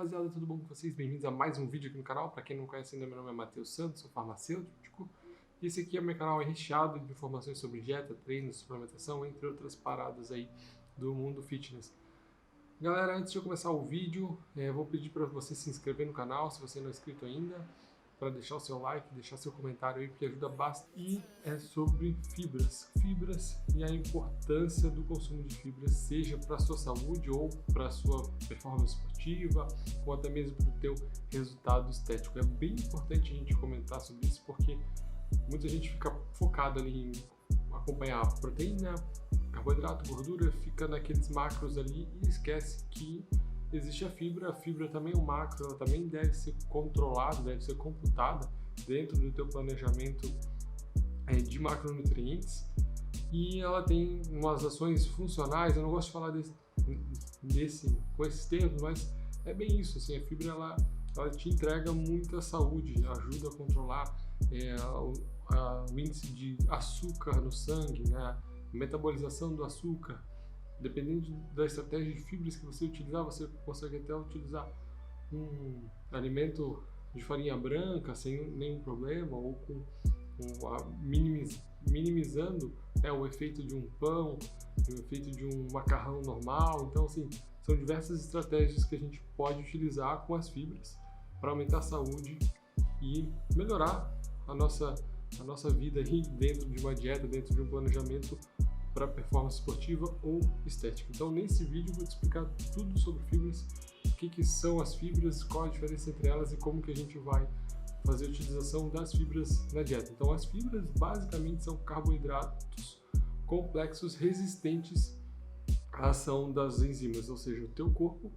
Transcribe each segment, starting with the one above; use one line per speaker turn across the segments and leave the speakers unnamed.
rapaziada, tudo bom com vocês? Bem-vindos a mais um vídeo aqui no canal. Para quem não conhece ainda, meu nome é Matheus Santos, sou farmacêutico. E esse aqui é o meu canal recheado de informações sobre dieta, treino, suplementação, entre outras paradas aí do mundo fitness. Galera, antes de eu começar o vídeo, vou pedir para você se inscrever no canal, se você não é inscrito ainda, para deixar o seu like, deixar seu comentário aí, porque ajuda bastante. E é sobre fibras e a importância do consumo de fibras, seja para a sua saúde ou para a sua performance esportiva, ou até mesmo para o teu resultado estético. É bem importante a gente comentar sobre isso, porque muita gente fica focada ali em acompanhar proteína, carboidrato, gordura, fica naqueles macros ali e esquece que existe a fibra também é um macro, ela também deve ser controlada, deve ser computada dentro do teu planejamento de macronutrientes, e ela tem umas ações funcionais. Eu não gosto de falar com esses termos, mas é bem isso, assim, a fibra ela te entrega muita saúde, ajuda a controlar o índice de açúcar no sangue, né, a metabolização do açúcar. Dependendo da estratégia de fibras que você utilizar, você consegue até utilizar um alimento de farinha branca sem nenhum problema, ou minimizando o efeito de um pão, o efeito de um macarrão normal. Então, assim, são diversas estratégias que a gente pode utilizar com as fibras para aumentar a saúde e melhorar a nossa vida aí dentro de uma dieta, dentro de um planejamento para performance esportiva ou estética. Então, nesse vídeo eu vou te explicar tudo sobre fibras, o que são as fibras, qual a diferença entre elas e como que a gente vai fazer a utilização das fibras na dieta. Então, as fibras basicamente são carboidratos complexos resistentes à ação das enzimas, ou seja, o teu corpo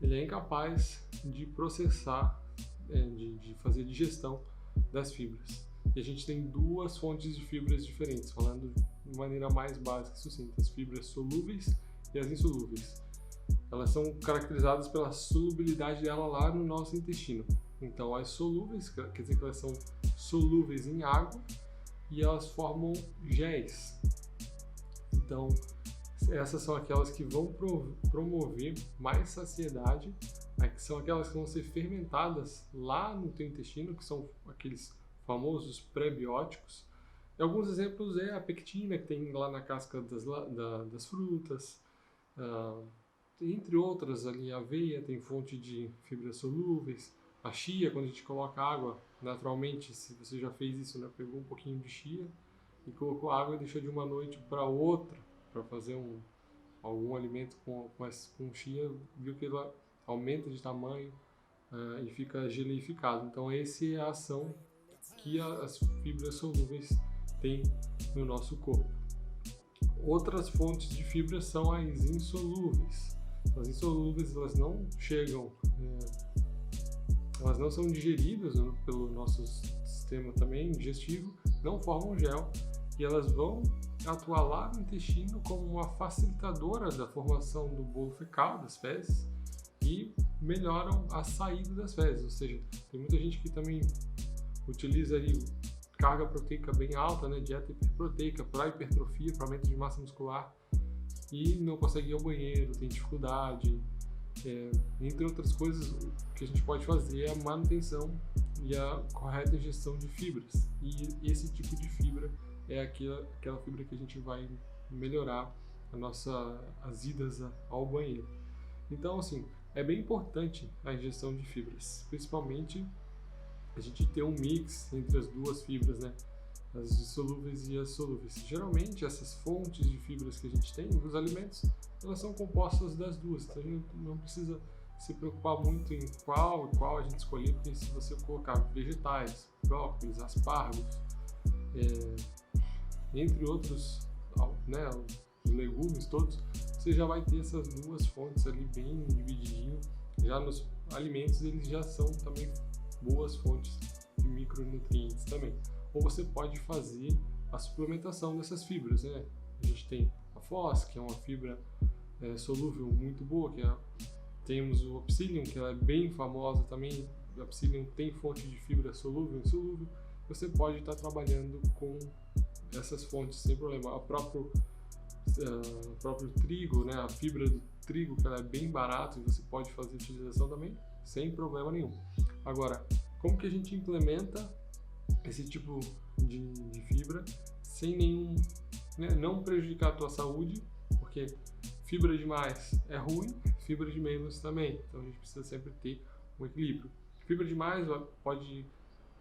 ele é incapaz de processar, de fazer digestão das fibras. E a gente tem duas fontes de fibras diferentes, falando de maneira mais básica e sucinta: as fibras solúveis e as insolúveis. Elas são caracterizadas pela solubilidade dela lá no nosso intestino. Então, as solúveis quer dizer que elas são solúveis em água e elas formam géis. Então, essas são aquelas que vão promover mais saciedade, que são aquelas que vão ser fermentadas lá no teu intestino, que são aqueles famosos pré-bióticos. E alguns exemplos é a pectina, que tem lá na casca das frutas, entre outras ali. A aveia tem fonte de fibras solúveis, a chia, quando a gente coloca água, naturalmente, se você já fez isso, né, pegou um pouquinho de chia e colocou água e deixou de uma noite para outra para fazer algum alimento com chia, viu que ela aumenta de tamanho e fica geleificado. Então essa é a ação que as fibras solúveis têm no nosso corpo. Outras fontes de fibras são as insolúveis. As insolúveis, elas não chegam, elas não são digeridas pelo nosso sistema também digestivo, não formam gel, e elas vão atuar lá no intestino como uma facilitadora da formação do bolo fecal, das fezes, e melhoram a saída das fezes. Ou seja, tem muita gente que também utiliza ali carga proteica bem alta, né, dieta hiperproteica para hipertrofia, para aumento de massa muscular, e não consegue ir ao banheiro, tem dificuldade. Entre outras coisas, o que a gente pode fazer é a manutenção e a correta ingestão de fibras. E esse tipo de fibra é aquela fibra que a gente vai melhorar as idas ao banheiro. Então, assim, é bem importante a ingestão de fibras, principalmente a gente ter um mix entre as duas fibras, né? As insolúveis e as solúveis. Geralmente, essas fontes de fibras que a gente tem nos alimentos, elas são compostas das duas. Então, a gente não precisa se preocupar muito em qual a gente escolher, porque se você colocar vegetais, brócolis, aspargos, entre outros, né, os legumes todos, você já vai ter essas duas fontes ali bem divididinho. Já nos alimentos, eles já são também boas fontes de micronutrientes também. Ou você pode fazer a suplementação dessas fibras, né? A gente tem a FOS, que é uma fibra solúvel muito boa, temos o Psyllium, que ela é bem famosa também. O Psyllium tem fonte de fibra solúvel e insolúvel. Você pode estar trabalhando com essas fontes sem problema. O próprio trigo, né? A fibra do trigo, que ela é bem barata e você pode fazer utilização também sem problema nenhum. Agora, como que a gente implementa esse tipo de fibra sem nenhum, né, não prejudicar a tua saúde, porque fibra demais é ruim, fibra de menos também, então a gente precisa sempre ter um equilíbrio. Fibra demais pode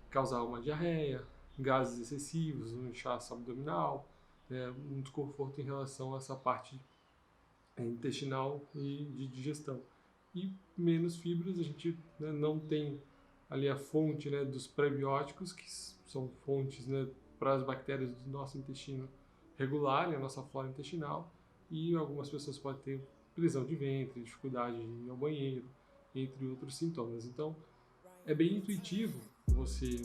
causar uma diarreia, gases excessivos, um inchaço abdominal, um desconforto em relação a essa parte intestinal e de digestão. E menos fibras, a gente, né, não tem ali a fonte, né, dos prebióticos, que são fontes, né, para as bactérias do nosso intestino regularem a nossa flora intestinal, e algumas pessoas podem ter prisão de ventre, dificuldade de ir ao banheiro, entre outros sintomas. Então, é bem intuitivo você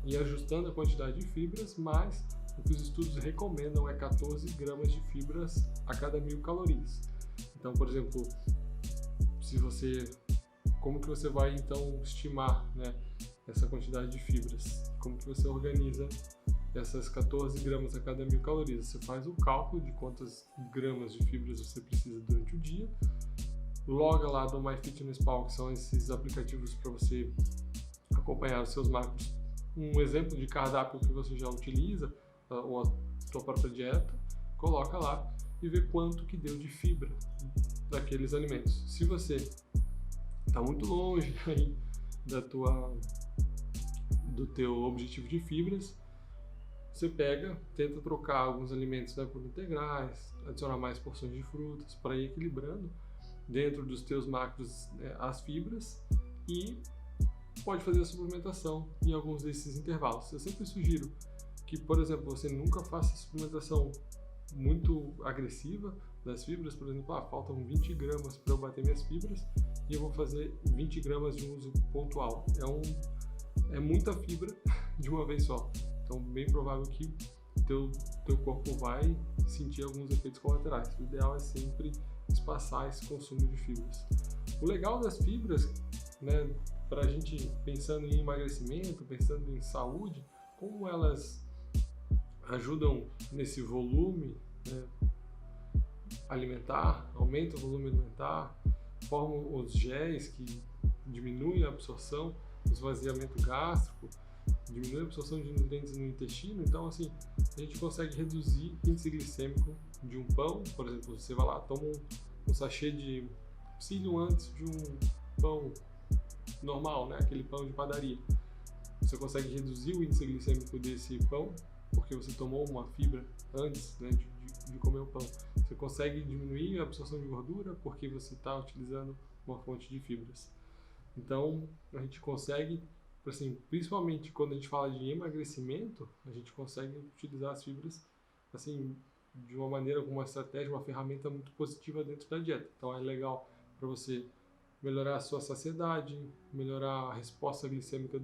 ir ajustando a quantidade de fibras, mas o que os estudos recomendam é 14 gramas de fibras a cada 1000 calorias. Então, por exemplo, como que você vai então estimar, né, essa quantidade de fibras? Como que você organiza essas 14 gramas a cada 1000 calorias? Você faz o cálculo de quantas gramas de fibras você precisa durante o dia, loga lá do MyFitnessPal, que são esses aplicativos para você acompanhar os seus macros, um exemplo de cardápio que você já utiliza, ou a sua própria dieta, coloca lá e vê quanto que deu de fibra daqueles alimentos. Se você está muito longe aí do teu objetivo de fibras, você tenta trocar alguns alimentos, né, por integrais, adicionar mais porções de frutas para ir equilibrando dentro dos teus macros, né, as fibras, e pode fazer a suplementação em alguns desses intervalos. Eu sempre sugiro que, por exemplo, você nunca faça suplementação muito agressiva das fibras. Por exemplo, faltam 20 gramas para eu bater minhas fibras e eu vou fazer 20 gramas de uso pontual. É muita fibra de uma vez só. Então, bem provável que teu corpo vai sentir alguns efeitos colaterais. O ideal é sempre espaçar esse consumo de fibras. O legal das fibras, né, para a gente pensando em emagrecimento, pensando em saúde, como elas ajudam nesse volume, né, alimentar, aumenta o volume alimentar, formam os géis que diminuem a absorção, o esvaziamento gástrico, diminui a absorção de nutrientes no intestino. Então, assim, a gente consegue reduzir o índice glicêmico de um pão. Por exemplo, você vai lá, toma um sachê de psyllium antes de um pão normal, né? Aquele pão de padaria. Você consegue reduzir o índice glicêmico desse pão porque você tomou uma fibra antes, né, de comer o pão. Você consegue diminuir a absorção de gordura porque você está utilizando uma fonte de fibras. Então, a gente consegue, assim, principalmente quando a gente fala de emagrecimento, a gente consegue utilizar as fibras, assim, de uma maneira, com uma estratégia, uma ferramenta muito positiva dentro da dieta. Então, é legal para você melhorar a sua saciedade, melhorar a resposta glicêmica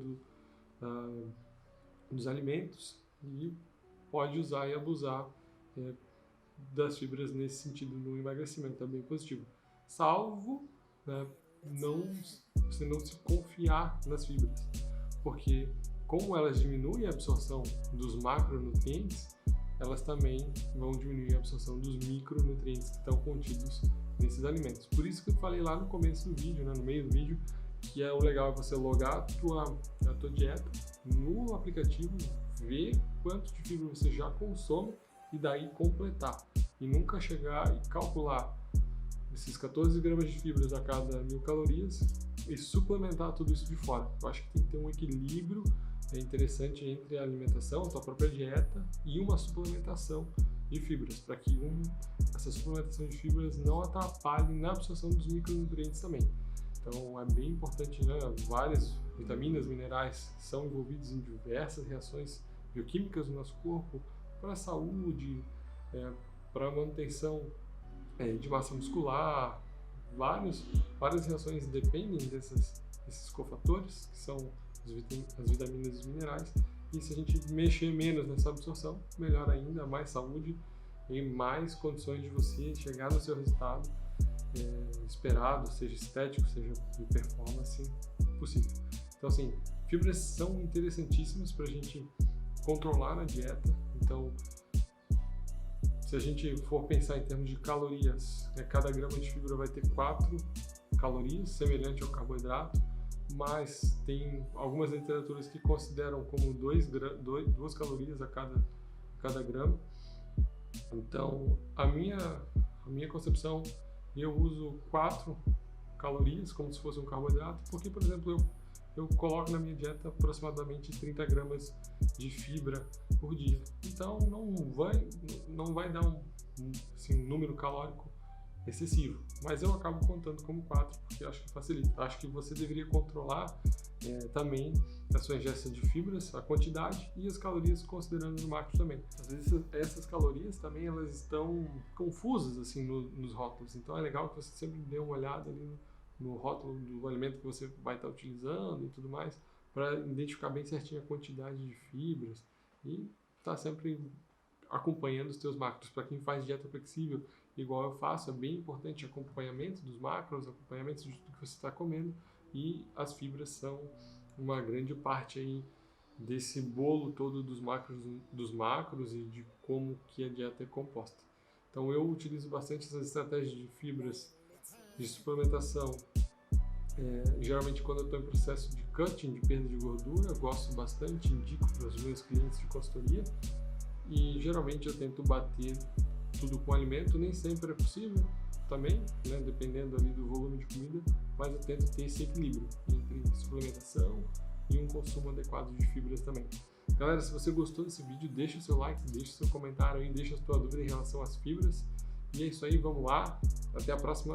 dos alimentos, e pode usar e abusar das fibras nesse sentido no emagrecimento, é bem positivo. Salvo, né, você não se confiar nas fibras, porque como elas diminuem a absorção dos macronutrientes, elas também vão diminuir a absorção dos micronutrientes que estão contidos nesses alimentos. Por isso que eu falei lá no começo do vídeo, né, no meio do vídeo, que o legal é você logar a tua dieta no aplicativo, ver quanto de fibra você já consome e daí completar. E nunca chegar e calcular esses 14 gramas de fibras a cada 1000 calorias e suplementar tudo isso de fora. Eu acho que tem que ter um equilíbrio interessante entre a alimentação, a tua própria dieta, e uma suplementação de fibras, para que essa suplementação de fibras não atrapalhe na absorção dos micronutrientes também. Então é bem importante, né? Várias vitaminas, minerais são envolvidos em diversas reações bioquímicas no nosso corpo, para a saúde, para a manutenção de massa muscular. Várias reações dependem desses cofatores, que são as vitaminas e os minerais, e se a gente mexer menos nessa absorção, melhor ainda, mais saúde e mais condições de você chegar no seu resultado esperado, seja estético, seja de performance possível. Então, assim, fibras são interessantíssimas para a gente controlar na dieta. Então, se a gente for pensar em termos de calorias, cada grama de fibra vai ter 4 calorias, semelhante ao carboidrato, mas tem algumas literaturas que consideram como 2 calorias a cada grama. Então, a minha concepção, eu uso 4 calorias como se fosse um carboidrato, porque, por exemplo, eu coloco na minha dieta aproximadamente 30 gramas de fibra por dia. Então, não vai dar um número calórico excessivo, mas eu acabo contando como 4 porque acho que facilita. Acho que você deveria controlar também a sua ingesta de fibras, a quantidade e as calorias, considerando os macros também. Às vezes essas calorias também elas estão confusas assim nos rótulos, então é legal que você sempre dê uma olhada ali no rótulo do alimento que você vai estar utilizando e tudo mais, para identificar bem certinho a quantidade de fibras e estar sempre acompanhando os teus macros. Para quem faz dieta flexível, igual eu faço, é bem importante acompanhamento dos macros, acompanhamento de tudo que você está comendo, e as fibras são uma grande parte aí desse bolo todo dos macros e de como que a dieta é composta. Então eu utilizo bastante essas estratégias de fibras de suplementação. Geralmente quando eu estou em processo de cutting, de perda de gordura, eu gosto bastante, indico para os meus clientes de consultoria, e geralmente eu tento bater tudo com alimento, nem sempre é possível também, né, dependendo ali do volume de comida, mas eu tento ter esse equilíbrio entre suplementação e um consumo adequado de fibras também. Galera, se você gostou desse vídeo, deixa o seu like, deixa o seu comentário aí, deixa a sua dúvida em relação às fibras, e é isso aí, vamos lá, até a próxima.